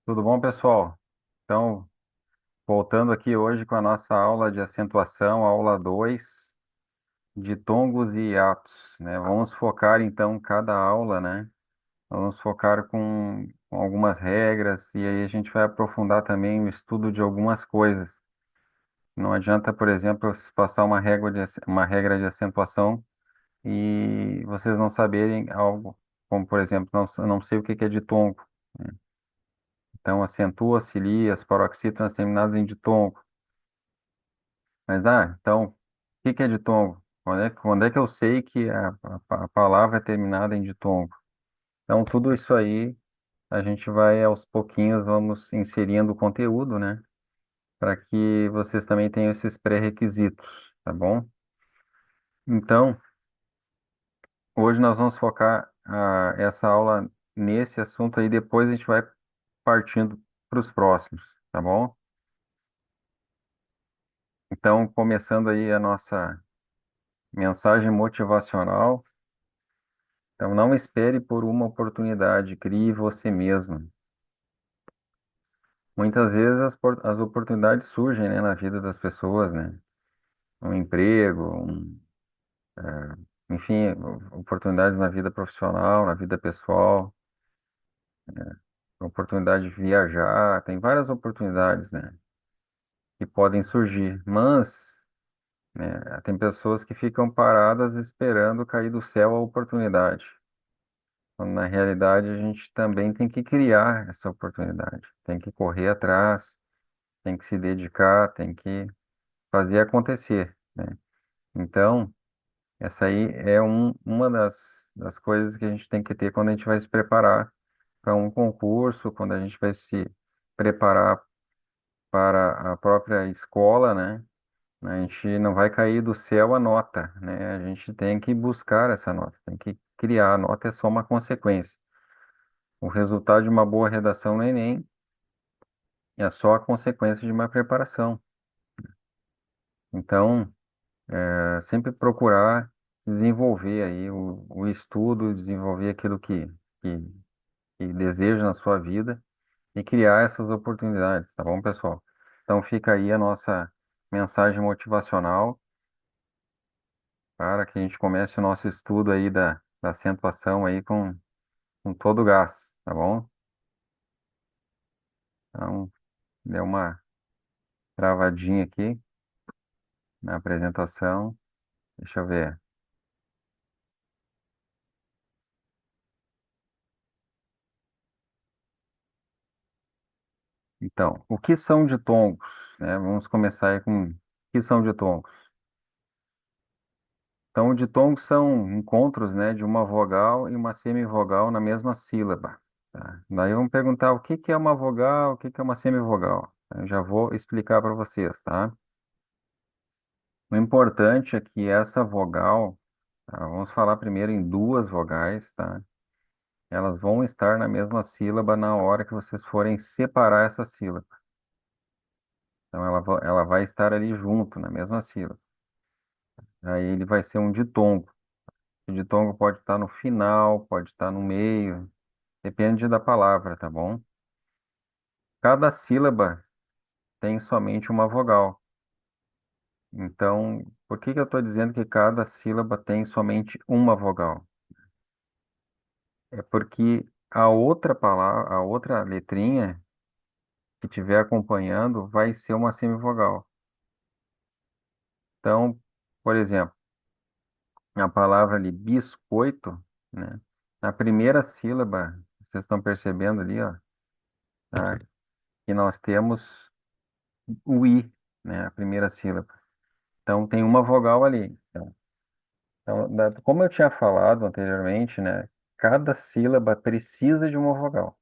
Tudo bom, pessoal? Então, voltando aqui hoje com a nossa aula de acentuação, aula 2 de tongos e hiatos, né? Vamos focar então cada aula, né? Vamos focar com algumas regras e aí a gente vai aprofundar também o estudo de algumas coisas. Não adianta, por exemplo, se passar uma regra de acentuação e vocês não saberem algo, como por exemplo, não sei o que que é ditongo, né? Então, acentua, cilia, as paroxítonas terminadas em ditongo. Mas, então, o que que é ditongo? Quando é que eu sei que a palavra é terminada em ditongo? Então, tudo isso aí, a gente vai, aos pouquinhos, vamos inserindo o conteúdo, né? Para que vocês também tenham esses pré-requisitos, tá bom? Então, hoje nós vamos focar essa aula nesse assunto aí, depois a gente vai partindo para os próximos, tá bom? Então, começando aí a nossa mensagem motivacional. Então, não espere por uma oportunidade, crie você mesmo. Muitas vezes as oportunidades surgem, né, na vida das pessoas, né? Um emprego, enfim, oportunidades na vida profissional, na vida pessoal, oportunidade de viajar, tem várias oportunidades, né, que podem surgir. Mas, né, tem pessoas que ficam paradas esperando cair do céu a oportunidade. Quando, na realidade, a gente também tem que criar essa oportunidade, tem que correr atrás, tem que se dedicar, tem que fazer acontecer, né? Então, essa aí é uma das coisas que a gente tem que ter quando a gente vai se preparar para um concurso, quando a gente vai se preparar para a própria escola, né? A gente não vai cair do céu a nota, né? A gente tem que buscar essa nota, tem que criar. A nota é só uma consequência. O resultado de uma boa redação no Enem é só a consequência de uma preparação. Então, sempre procurar desenvolver aí o estudo, desenvolver aquilo que, que deseja na sua vida e criar essas oportunidades, tá bom, pessoal? Então fica aí a nossa mensagem motivacional para que a gente comece o nosso estudo aí da acentuação aí com todo o gás, tá bom? Então, deu uma travadinha aqui na apresentação. Deixa eu ver. Então, o que são ditongos, né? Vamos começar aí com o que são ditongos. Então, ditongos são encontros, né, de uma vogal e uma semivogal na mesma sílaba, tá? Daí vamos perguntar o que que é uma vogal, o que que é uma semivogal. Eu já vou explicar para vocês, tá? O importante é que essa vogal, tá? Vamos falar primeiro em duas vogais, tá? Elas vão estar na mesma sílaba na hora que vocês forem separar essa sílaba. Então, ela vai estar ali junto, na mesma sílaba. Aí ele vai ser um ditongo. O ditongo pode estar no final, pode estar no meio, depende da palavra, tá bom? Cada sílaba tem somente uma vogal. Então, por que que eu estou dizendo que cada sílaba tem somente uma vogal? É porque a outra palavra, a outra letrinha que estiver acompanhando vai ser uma semivogal. Então, por exemplo, a palavra ali biscoito, né? Na primeira sílaba, vocês estão percebendo ali, ó, tá? Que nós temos o i, né? A primeira sílaba. Então tem uma vogal ali. Então, como eu tinha falado anteriormente, né? Cada sílaba precisa de uma vogal.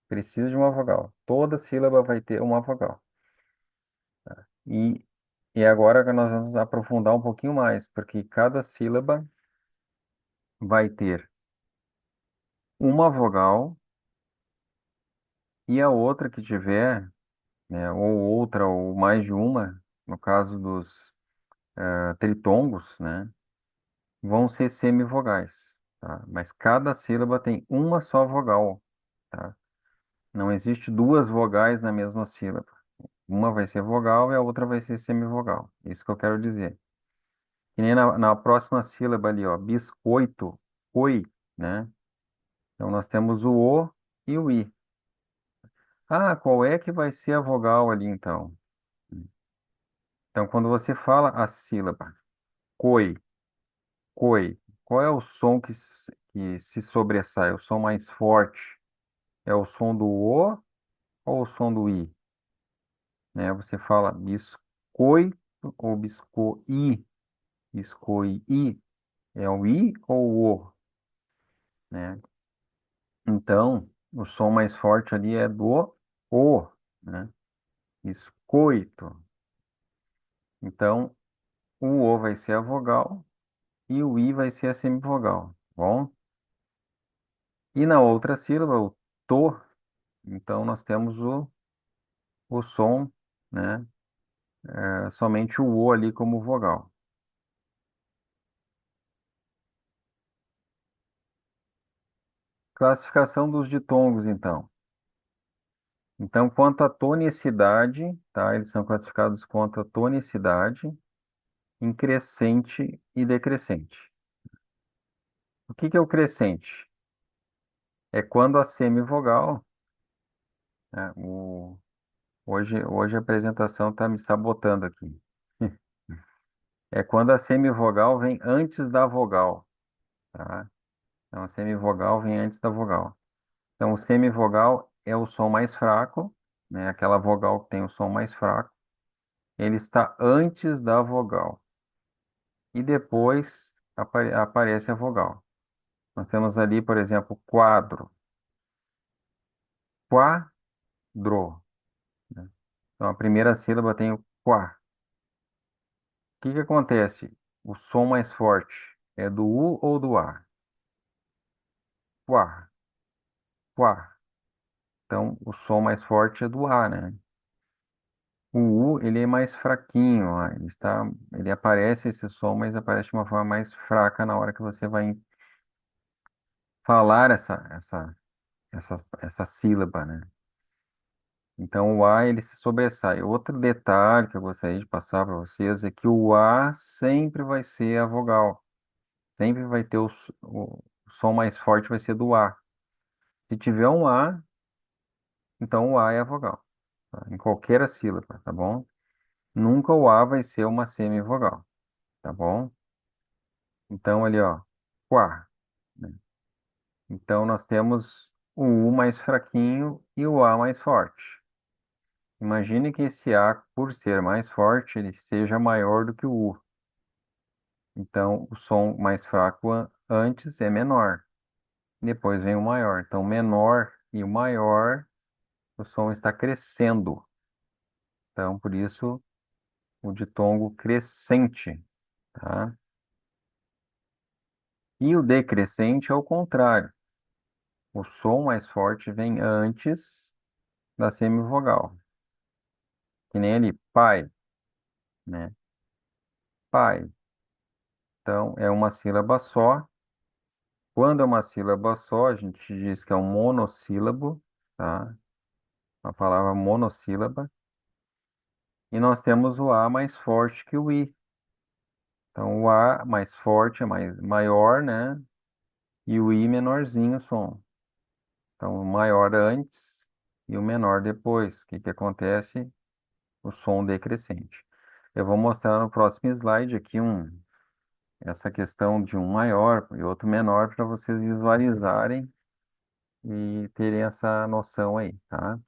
Precisa de uma vogal. Toda sílaba vai ter uma vogal. E, e agora que nós vamos aprofundar um pouquinho mais, porque cada sílaba vai ter uma vogal e a outra que tiver, né? Ou outra, ou mais de uma, no caso dos tritongos, né? Vão ser semivogais, tá? Mas cada sílaba tem uma só vogal, tá? Não existe duas vogais na mesma sílaba. Uma vai ser vogal e a outra vai ser semivogal. Isso que eu quero dizer. Que nem na próxima sílaba ali, ó, biscoito, oi, né? Então nós temos o O e o I. Ah, qual é que vai ser a vogal ali então? Então quando você fala a sílaba coi, coi, qual é o som que se sobressai? O som mais forte é o som do O ou o som do I? Né? Você fala biscoito ou biscoi, biscoi, é o I ou o O, né? Então, o som mais forte ali é do O, né? Biscoito. Então, o O vai ser a vogal e o I vai ser a semivogal, tá bom? E na outra sílaba, o to, então nós temos o som, né? Somente o O ali como vogal. Classificação dos ditongos, então. Então, quanto à tonicidade, tá? Eles são classificados quanto à tonicidade, em crescente e decrescente. O que que é o crescente? É quando a semivogal, né? Hoje a apresentação está me sabotando aqui. É quando a semivogal vem antes da vogal, tá? Então, a semivogal vem antes da vogal. Então, o semivogal é o som mais fraco, né? Aquela vogal que tem o som mais fraco. Ele está antes da vogal. E depois aparece a vogal. Nós temos ali, por exemplo, quadro, quadro, né? Então, a primeira sílaba tem o quá. O que que acontece? O som mais forte é do U ou do A? Quá, quá. Então, o som mais forte é do A, né? O U, ele é mais fraquinho, ó. Ele aparece esse som, mas aparece de uma forma mais fraca na hora que você vai falar essa sílaba, né? Então, o A, ele se sobressai. Outro detalhe que eu gostaria de passar para vocês é que o A sempre vai ser a vogal. Sempre vai ter o som mais forte vai ser do A. Se tiver um A, então o A é a vogal, tá? Em qualquer sílaba, tá bom? Nunca o A vai ser uma semivogal, tá bom? Então ali, ó, quá, né? Então nós temos o U mais fraquinho e o A mais forte. Imagine que esse A, por ser mais forte, ele seja maior do que o U. Então o som mais fraco antes é menor, depois vem o maior. Então menor e o maior, o som está crescendo. Então por isso o ditongo crescente, tá? E o decrescente é o contrário. O som mais forte vem antes da semivogal. Que nem ali, pai, né? Pai. Então, é uma sílaba só. Quando é uma sílaba só, a gente diz que é um monossílabo, tá? Uma palavra monossílaba. E nós temos o A mais forte que o I. Então, o A mais forte é maior, né? E o I menorzinho o som. Então, o maior antes e o menor depois. O que que acontece? O som decrescente. Eu vou mostrar no próximo slide aqui essa questão de um maior e outro menor para vocês visualizarem e terem essa noção aí, tá?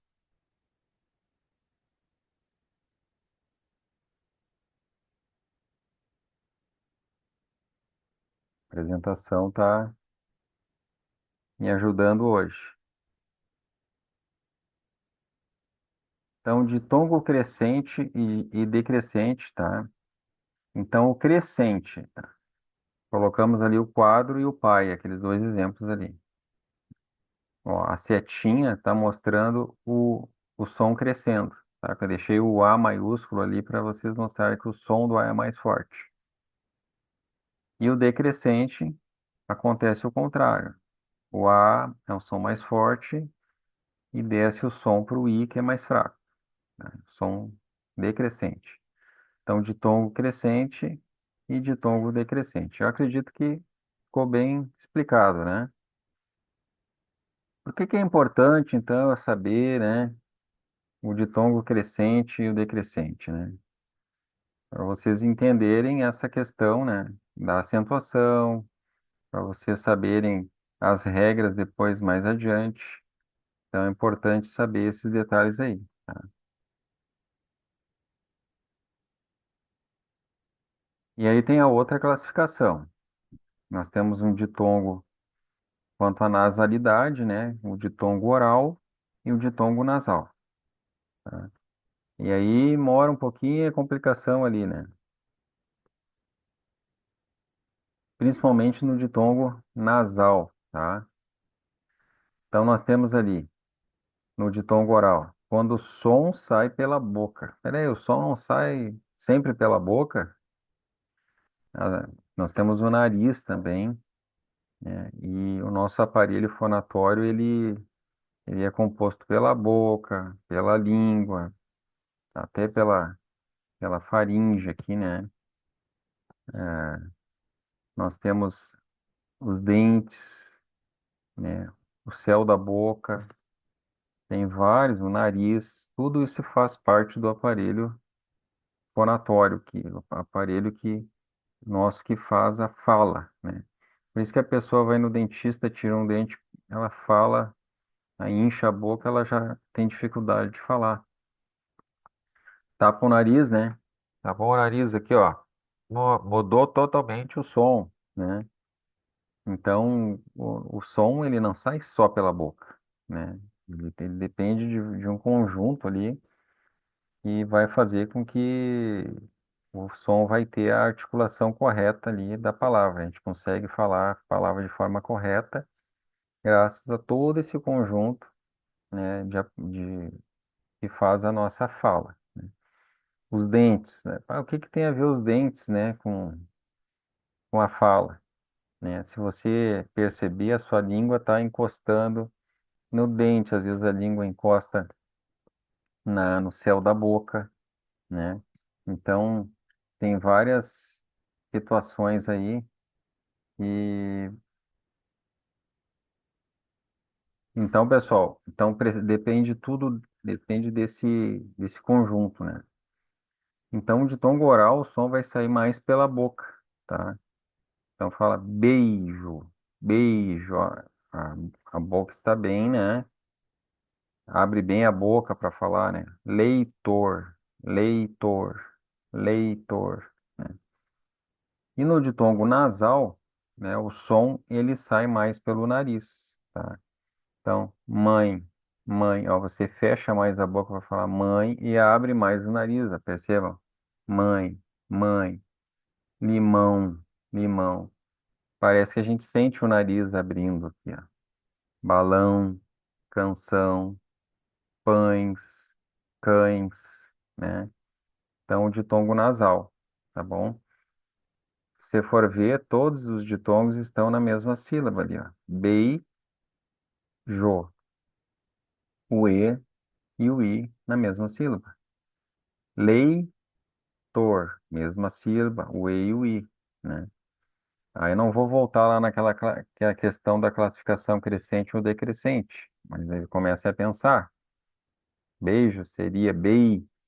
A apresentação tá me ajudando hoje. Então, de tongo crescente e decrescente, tá? Então, o crescente, tá? Colocamos ali o quadro e o pai, aqueles dois exemplos ali. Ó, a setinha está mostrando o som crescendo, tá? Eu deixei o A maiúsculo ali para vocês mostrarem que o som do A é mais forte. E o decrescente acontece o contrário. O A é um som mais forte e desce o som para o I, que é mais fraco, né? Som decrescente. Então, ditongo crescente e ditongo decrescente. Eu acredito que ficou bem explicado, né? Por que que é importante, então, é saber, né, o ditongo crescente e o decrescente, né? Para vocês entenderem essa questão, né, da acentuação, para vocês saberem as regras depois mais adiante. Então é importante saber esses detalhes aí, tá? E aí tem a outra classificação. Nós temos um ditongo quanto à nasalidade, né? O ditongo oral e o ditongo nasal, tá? E aí mora um pouquinho a complicação ali, né? Principalmente no ditongo nasal, tá? Então nós temos ali no ditongo oral, quando o som sai pela boca. Peraí, o som não sai sempre pela boca? Ah, nós temos o nariz também, né? E o nosso aparelho fonatório, ele é composto pela boca, pela língua, até pela faringe aqui, né? Ah, nós temos os dentes, né? O céu da boca, tem vários, o nariz, tudo isso faz parte do aparelho fonatório, o aparelho que nosso que faz a fala, né? Por isso que a pessoa vai no dentista, tira um dente, ela fala, aí incha a boca, ela já tem dificuldade de falar. Tapa o nariz, né? Tapa o nariz aqui, ó. Mudou totalmente o som, né? Então, o som, ele não sai só pela boca, né? Ele depende de um conjunto ali que vai fazer com que o som vai ter a articulação correta ali da palavra. A gente consegue falar a palavra de forma correta graças a todo esse conjunto, né, que faz a nossa fala, né? Os dentes, né? O que que tem a ver os dentes, né, com a fala, né? Se você perceber, a sua língua está encostando no dente, às vezes a língua encosta no céu da boca, né? Então, tem várias situações aí e então, pessoal, então depende tudo, depende desse conjunto, né? Então, de tom oral, o som vai sair mais pela boca, tá? Então, fala beijo, beijo. Ó, A, a boca está bem, né? Abre bem a boca para falar, né? Leitor, leitor, leitor, né? E no ditongo nasal, né? O som, ele sai mais pelo nariz, tá? Então, mãe, mãe. Ó, você fecha mais a boca para falar mãe e abre mais o nariz, ó, percebam? Mãe, mãe. Limão, limão. Parece que a gente sente o nariz abrindo aqui, ó. Balão, canção, pães, cães, né? Então, o ditongo nasal, tá bom? Se você for ver, todos os ditongos estão na mesma sílaba ali, ó. Beijo, o E e o I na mesma sílaba. Leitor, mesma sílaba, o E e o I, né? Aí eu não vou voltar lá que é a questão da classificação crescente ou decrescente, mas ele começa a pensar. Beijo seria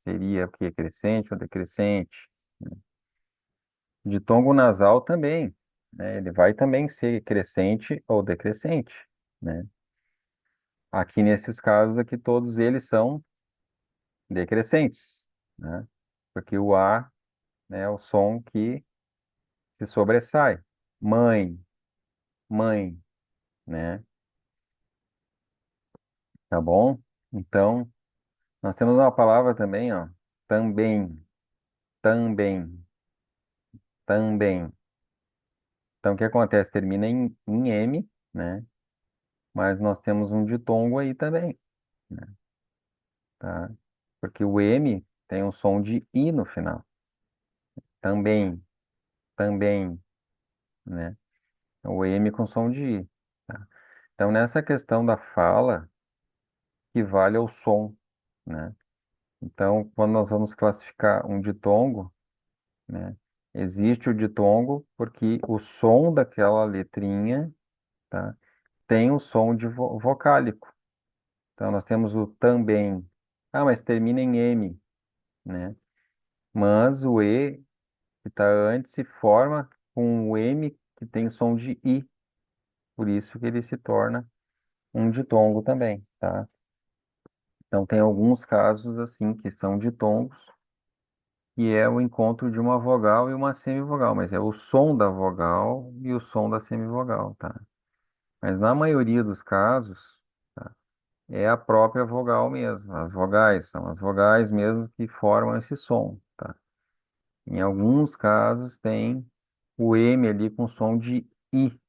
seria o quê? Crescente ou decrescente? Ditongo nasal também, né? Ele vai também ser crescente ou decrescente, né? Aqui nesses casos aqui todos eles são decrescentes, né? Porque o A, né, é o som que se sobressai. Mãe, mãe, né? Tá bom? Então, nós temos uma palavra também, ó. Também, também, também. Então, o que acontece? Termina em M, né? Mas nós temos um ditongo aí também, né? Tá? Porque o M tem um som de I no final. Também, também, né? O M com som de I, tá? Então, nessa questão da fala, equivale ao som, né? Então, quando nós vamos classificar um ditongo, né, existe o ditongo porque o som daquela letrinha, tá, tem o som de vocálico. Então, nós temos o também. Ah, mas termina em M, né? Mas o E que está antes se forma com o M que tem som de I. Por isso que ele se torna um ditongo também, tá? Então, tem alguns casos assim que são ditongos, que é o encontro de uma vogal e uma semivogal, mas é o som da vogal e o som da semivogal, tá? Mas na maioria dos casos, tá, é a própria vogal mesmo. As vogais são as vogais mesmo que formam esse som, tá? Em alguns casos tem o M ali com som de I,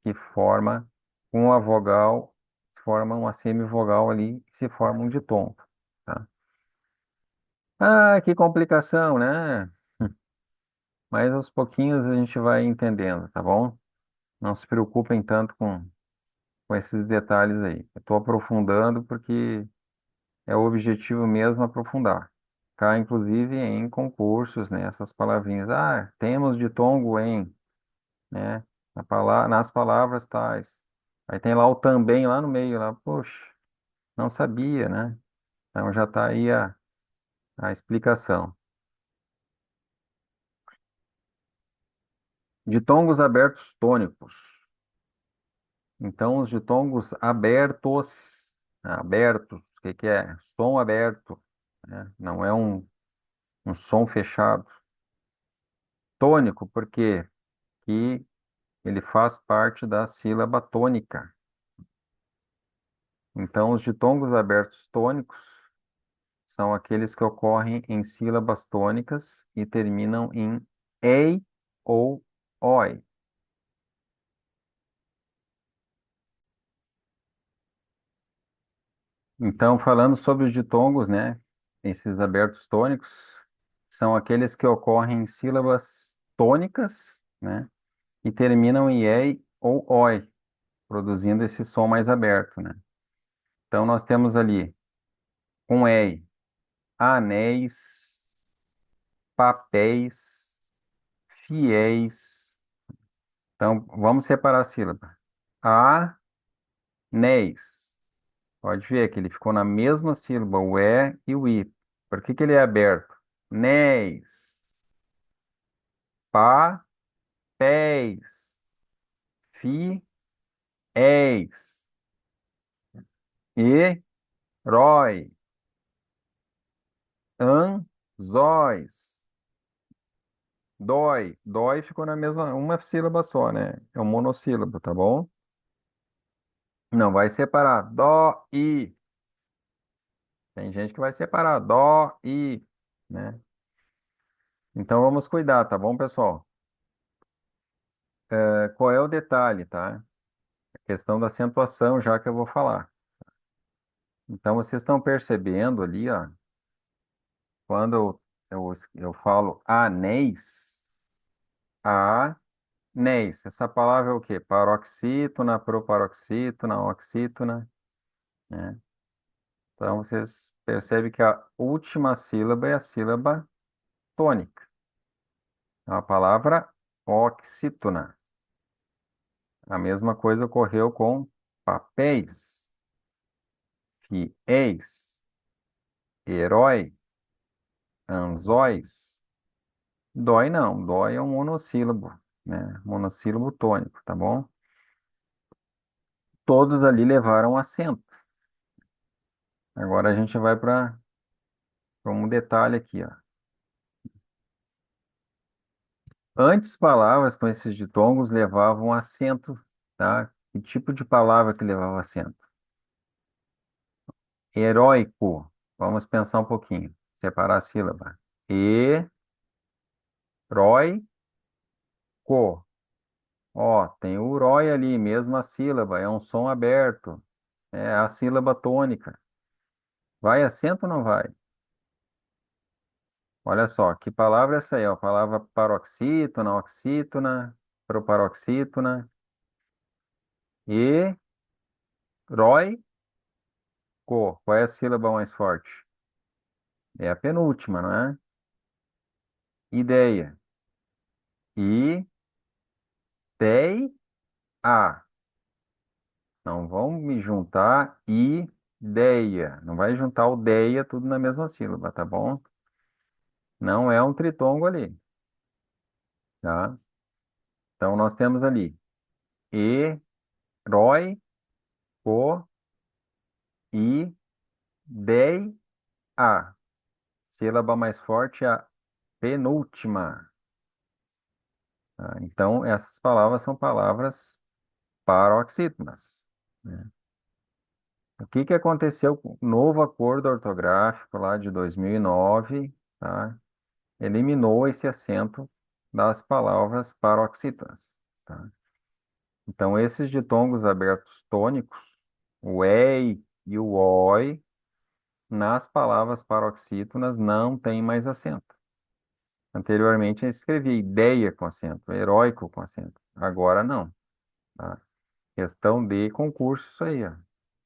que forma com a vogal, forma uma semivogal ali, que se forma um ditongo, tá? Ah, que complicação, né? Mas aos pouquinhos a gente vai entendendo, tá bom? Não se preocupem tanto com esses detalhes aí. Eu estou aprofundando porque é o objetivo mesmo aprofundar. Cá, inclusive, em concursos, né? Essas palavrinhas. Ah, temos ditongo em, né? Nas palavras tais. Aí tem lá o também lá no meio, lá. Poxa, não sabia, né? Então já está aí a explicação. Ditongos abertos tônicos. Então, os ditongos abertos, abertos, o que que é? Som aberto, né? Não é um som fechado. Tônico, porque que ele faz parte da sílaba tônica. Então, os ditongos abertos tônicos são aqueles que ocorrem em sílabas tônicas e terminam em ei ou oi. Então, falando sobre os ditongos, né? Esses abertos tônicos são aqueles que ocorrem em sílabas tônicas, né? E terminam em ei ou oi, produzindo esse som mais aberto, né? Então, nós temos ali com ei, anéis, papéis, fiéis. Então, vamos separar a sílaba. Anéis. Pode ver que ele ficou na mesma sílaba, o E e o I. Por que que ele é aberto? Néis, papéis, fiéis, herói, anzóis, dói. Dói ficou na mesma, uma sílaba só, né? É um monossílabo, tá bom? Não vai separar. Dó, i. Tem gente que vai separar. Dó, i, né? Então vamos cuidar, tá bom, pessoal? Qual é o detalhe, tá? A questão da acentuação, já que eu vou falar. Então vocês estão percebendo ali, ó, quando eu falo anéis, anéis, essa palavra é o quê? Paroxítona, proparoxítona, oxítona, né? Então vocês percebem que a última sílaba é a sílaba tônica. É a palavra oxítona. A mesma coisa ocorreu com papéis, fiéis, herói, anzóis. Dói não, dói é um monossílabo, né? Monossílabo tônico, tá bom? Todos ali levaram acento. Agora a gente vai para um detalhe aqui, ó. Antes, palavras com esses ditongos levavam acento, tá? Que tipo de palavra que levava acento? Heróico. Vamos pensar um pouquinho. Separar a sílaba. Heróico. Ó, tem o rói ali, mesma sílaba, é um som aberto. É a sílaba tônica. Vai acento ou não vai? Olha só, que palavra é essa aí? Ó? A palavra paroxítona, oxítona, proparoxítona, herói, co. Qual é a sílaba mais forte? É a penúltima, não é? Ideia. I, dei, a. Não vão me juntar ideia. Não vai juntar o deia tudo na mesma sílaba, tá bom? Não é um tritongo ali, tá? Então nós temos ali herói, co, i, dei, a. Sílaba mais forte é a penúltima, tá? Então essas palavras são palavras paroxítonas, né? O que que aconteceu com o novo acordo ortográfico lá de 2009, tá? Eliminou esse acento das palavras paroxítonas, tá? Então, esses ditongos abertos tônicos, o ei e o oi, nas palavras paroxítonas não tem mais acento. Anteriormente, eu escrevia ideia com acento, heróico com acento. Agora não, tá? Questão de concurso isso aí, ó,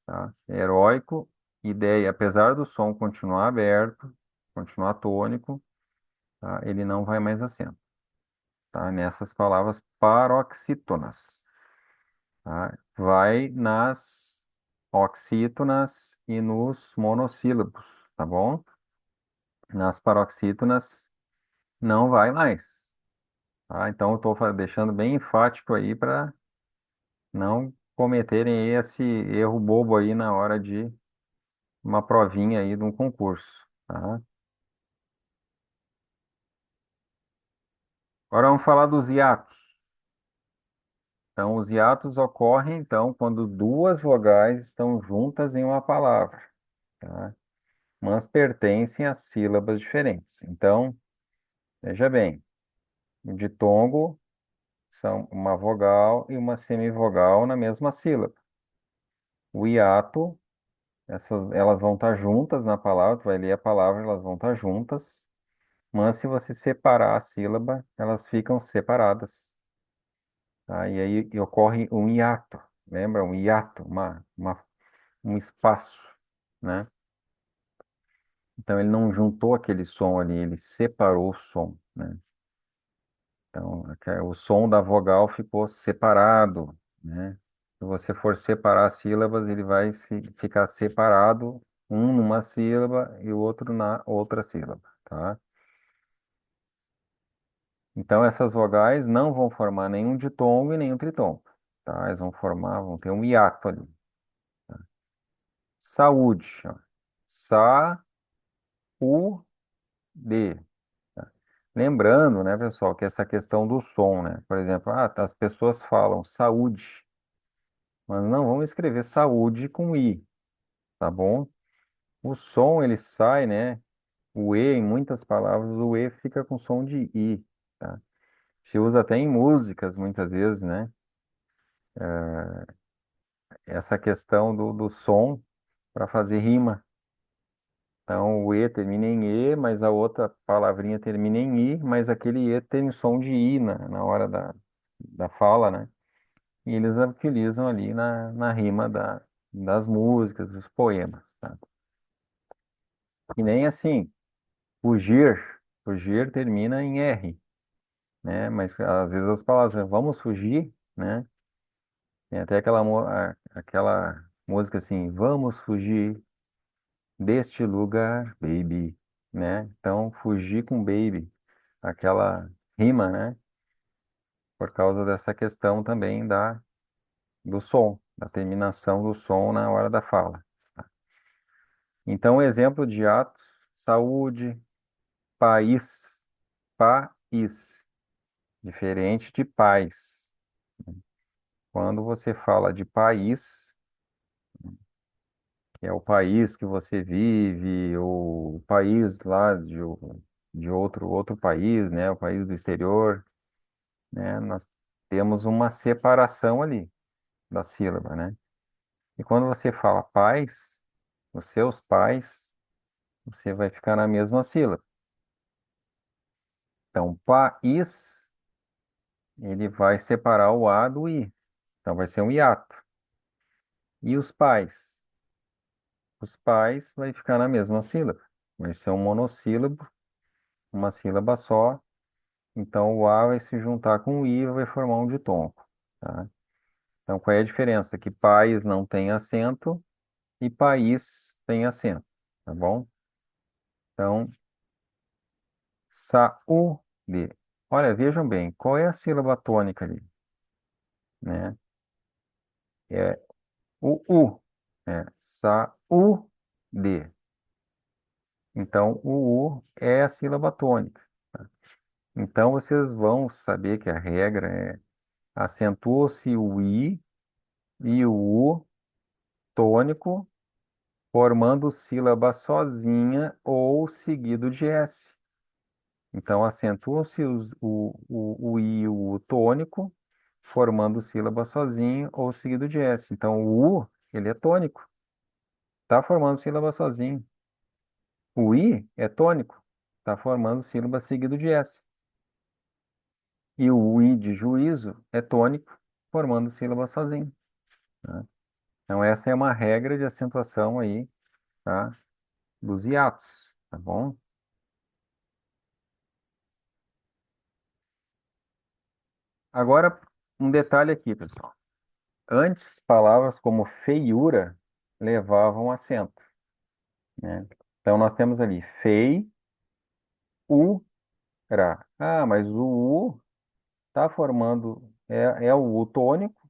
tá? Heróico, ideia, apesar do som continuar aberto, continuar tônico, tá? Ele não vai mais acento, tá? Nessas palavras paroxítonas, tá? Vai nas oxítonas e nos monossílabos, tá bom? Nas paroxítonas não vai mais, tá? Então eu estou deixando bem enfático aí para não cometerem esse erro bobo aí na hora de uma provinha aí de um concurso, tá? Agora vamos falar dos hiatos. Então, os hiatos ocorrem, então, quando duas vogais estão juntas em uma palavra, tá? Mas pertencem a sílabas diferentes. Então, veja bem, o ditongo são uma vogal e uma semivogal na mesma sílaba. O hiato, elas vão estar juntas na palavra, tu vai ler a palavra, elas vão estar juntas, mas se você separar a sílaba, elas ficam separadas, tá? E aí ocorre um hiato, lembra? Um hiato, um espaço, né? Então ele não juntou aquele som ali, ele separou o som, né? Então, o som da vogal ficou separado, né? Se você for separar as sílabas, ele vai ficar separado, um numa sílaba e o outro na outra sílaba, tá? Então, essas vogais não vão formar nenhum ditongo e nenhum tritongo, tá? Eles vão ter um hiato ali. Saúde, ó. Sa-u-de. Tá? Lembrando, né, pessoal, que essa questão do som, né? Por exemplo, as pessoas falam saúde, mas não vamos escrever saúde com i, tá bom? O som ele sai, né? O e em muitas palavras o e fica com som de i, tá? Se usa até em músicas muitas vezes, né? Essa questão do som para fazer rima. Então o e termina em e, mas a outra palavrinha termina em i, mas aquele e tem som de i na hora da fala, né? E eles utilizam ali na rima das músicas, dos poemas, tá? E nem assim, fugir, fugir termina em R, né? Mas às vezes as palavras, vamos fugir, né? Tem até aquela música assim, vamos fugir deste lugar, baby, né? Então, fugir com baby, aquela rima, né? Por causa dessa questão também do som, da terminação do som na hora da fala. Então, exemplo de atos, saúde, país, país, diferente de paz. Quando você fala de país, que é o país que você vive, ou o país lá de outro país, né? O país do exterior, né? Nós temos uma separação ali da sílaba, né? E quando você fala pais, os seus pais, você vai ficar na mesma sílaba. Então, país, ele vai separar o A do I. Então, vai ser um hiato. E os pais? os pais vai ficar na mesma sílaba. Vai ser um monossílabo, uma sílaba só. Então o A vai se juntar com o I e vai formar um ditongo, tá? Então qual é a diferença? Que pais não tem acento e país tem acento, tá bom? Então, saúde. Olha, vejam bem, qual é a sílaba tônica ali, né? É o U. É saúde. Então, o U é a sílaba tônica. Então, vocês vão saber que a regra é acentua-se o I e o U tônico, formando sílaba sozinha ou seguido de S. Então, acentua-se o I e o U tônico, formando sílaba sozinho ou seguido de S. Então, o U, ele é tônico, está formando sílaba sozinho. O I é tônico, está formando sílaba seguido de S. E o I de juízo é tônico, formando sílaba sozinho, tá? Então, essa é uma regra de acentuação aí, tá? Dos hiatos, tá bom? Agora, um detalhe aqui, pessoal. Antes, palavras como feiura levavam acento, né? Então, nós temos ali fei, u, ra. Ah, mas o u está formando, é o u tônico,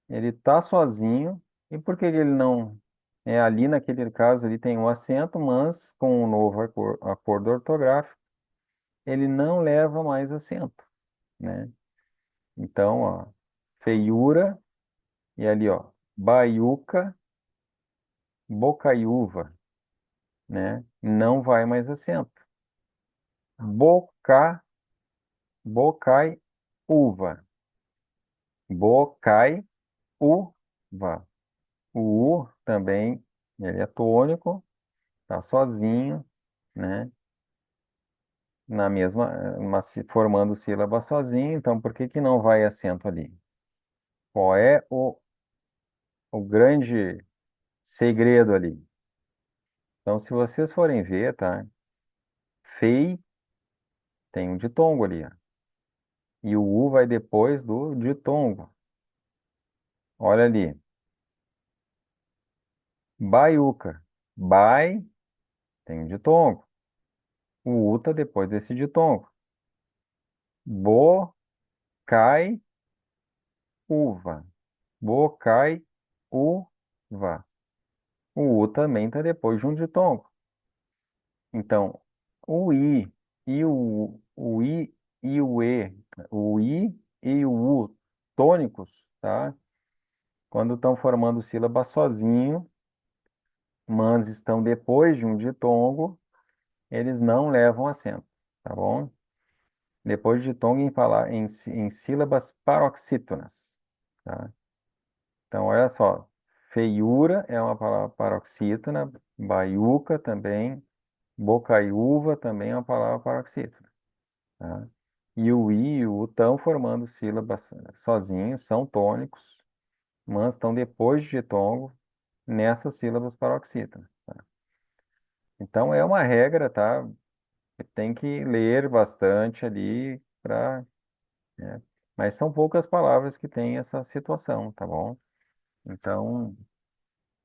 ele está sozinho. E por que ele não... É, ali naquele caso ele tem um acento, mas com o novo acordo ortográfico, ele não leva mais acento, né? Então, ó, feiura, e ali, ó, baiuca, bocaiúva, né? Não vai mais acento. Boca, bocaiúva, bocaiúva. O U também, ele é tônico, tá sozinho, né? Na mesma, formando sílaba sozinho, então por que que não vai acento ali? Qual é o grande segredo ali? Então, se vocês forem ver, tá? Fei tem um ditongo ali, ó. E o U vai depois do ditongo. Olha ali. Baiuca. Bai tem um ditongo. O U tá depois desse ditongo. Bocai, uva. Bocai, uva. O U também tá depois de um ditongo. Então, o I e o I e o I e o U tônicos, tá? Quando estão formando sílaba sozinho, mas estão depois de um ditongo, eles não levam acento, tá bom? Depois de ditongo em sílabas paroxítonas, tá? Então, olha só, feiura é uma palavra paroxítona, baiuca também, bocaiúva também é uma palavra paroxítona, tá? E o I e o U estão formando sílabas sozinhos, são tônicos, mas estão depois de ditongo nessas sílabas paroxítonas, tá? Então é uma regra, tá? Tem que ler bastante ali para, né? Mas são poucas palavras que têm essa situação, tá bom? Então,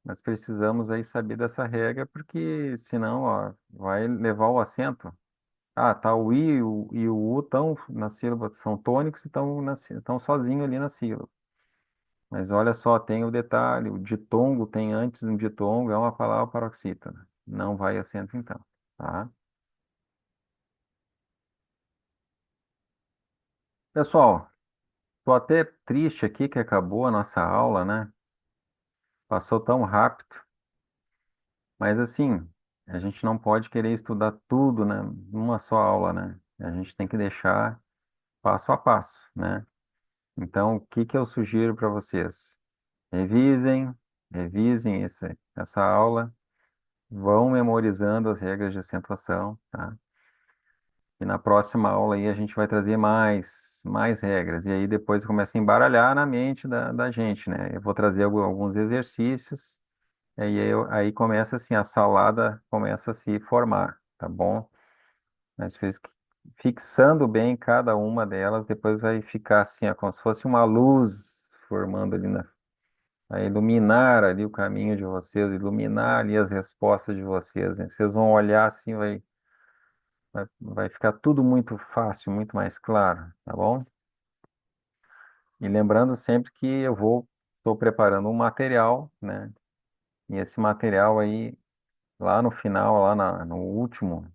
nós precisamos aí saber dessa regra, porque senão, ó, vai levar o acento. Ah, tá o I e o U estão na sílaba, são tônicos e estão sozinhos ali na sílaba. Mas olha só, tem o detalhe, o ditongo tem antes um ditongo, é uma palavra paroxítona. Não vai acento então, tá? Pessoal, tô até triste aqui que acabou a nossa aula, né? Passou tão rápido. Mas assim, a gente não pode querer estudar tudo, né, numa só aula, né? A gente tem que deixar passo a passo, né? Então, o que que eu sugiro para vocês? Revisem, revisem essa aula, vão memorizando as regras de acentuação, tá? E na próxima aula aí a gente vai trazer mais regras. E aí depois começa a embaralhar na mente da gente, né? Eu vou trazer alguns exercícios Aí começa assim, a salada começa a se formar, tá bom? Mas fixando bem cada uma delas, depois vai ficar assim, ó, como se fosse uma luz formando ali vai iluminar ali o caminho de vocês, iluminar ali as respostas de vocês, né? Vocês vão olhar assim, vai ficar tudo muito fácil, muito mais claro, tá bom? E lembrando sempre que estou preparando um material, né? E esse material aí, lá no final, no último,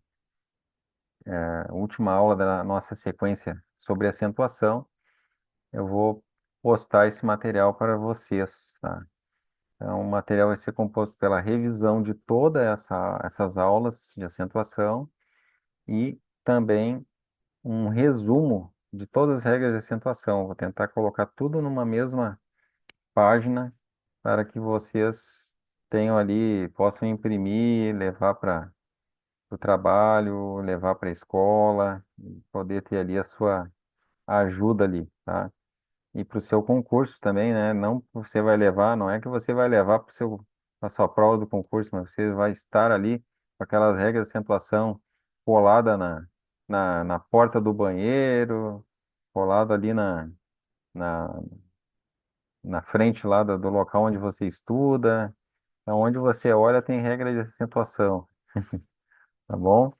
última aula da nossa sequência sobre acentuação, eu vou postar esse material para vocês, tá? Então, o material vai ser composto pela revisão de essas aulas de acentuação e também um resumo de todas as regras de acentuação. Vou tentar colocar tudo numa mesma página para que vocês tenham ali, possam imprimir, levar para o trabalho, levar para a escola, e poder ter ali a sua ajuda ali, tá? E para o seu concurso também, né? Não você vai levar, não é que você vai levar para sua prova do concurso, mas você vai estar ali com aquelas regras de acentuação colada na porta do banheiro, colado ali na, na frente lá do local onde você estuda. Então, onde você olha tem regra de acentuação, tá bom?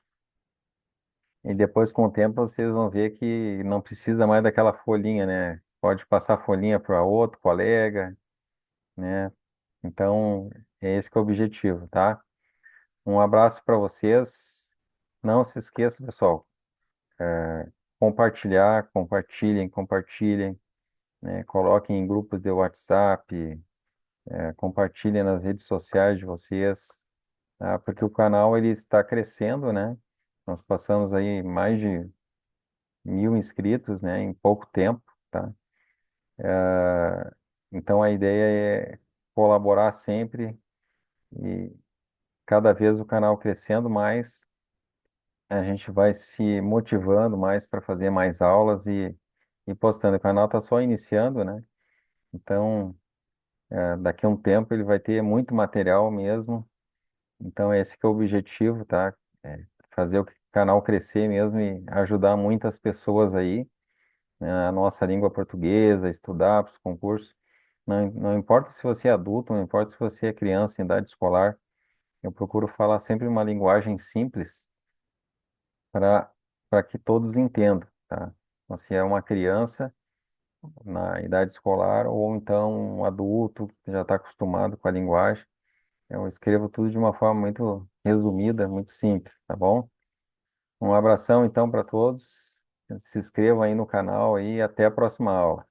E depois, com o tempo, vocês vão ver que não precisa mais daquela folhinha, né? Pode passar a folhinha para outro colega, né? Então, é esse que é o objetivo, tá? Um abraço para vocês. Não se esqueça, pessoal, compartilhem, né? Coloquem em grupos de WhatsApp, compartilhem nas redes sociais de vocês, tá? Porque o canal ele está crescendo, né? Nós passamos aí mais de 1.000 inscritos, né? Em pouco tempo, tá? Então a ideia é colaborar sempre e cada vez o canal crescendo mais, a gente vai se motivando mais para fazer mais aulas e postando. O canal está só iniciando, né? Então, daqui a um tempo ele vai ter muito material mesmo. Então, esse que é o objetivo, tá? É fazer o canal crescer mesmo e ajudar muitas pessoas aí, né, a nossa língua portuguesa, estudar para os concursos. Não importa se você é adulto, não importa se você é criança em idade escolar, eu procuro falar sempre uma linguagem simples para que todos entendam, tá? Então, se é uma criança na idade escolar ou então um adulto que já está acostumado com a linguagem, eu escrevo tudo de uma forma muito resumida, muito simples, tá bom? Um abração então para todos. Se inscrevam aí no canal e até a próxima aula.